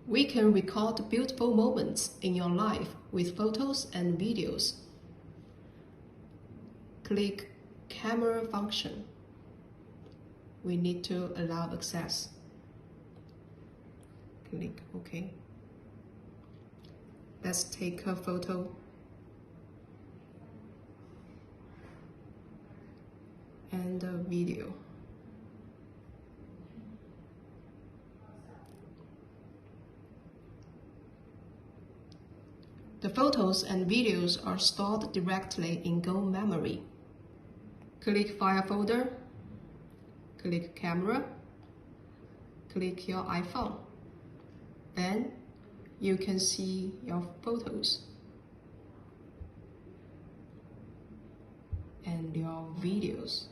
We can record beautiful moments in your life with photos and videos. Click Camera function. We need to allow access. Click OK. Let's take a photo. And a video. The photos and videos are stored directly in Go memory. Click File folder, click Camera, click your iPhone. Then you can see your photos and your videos.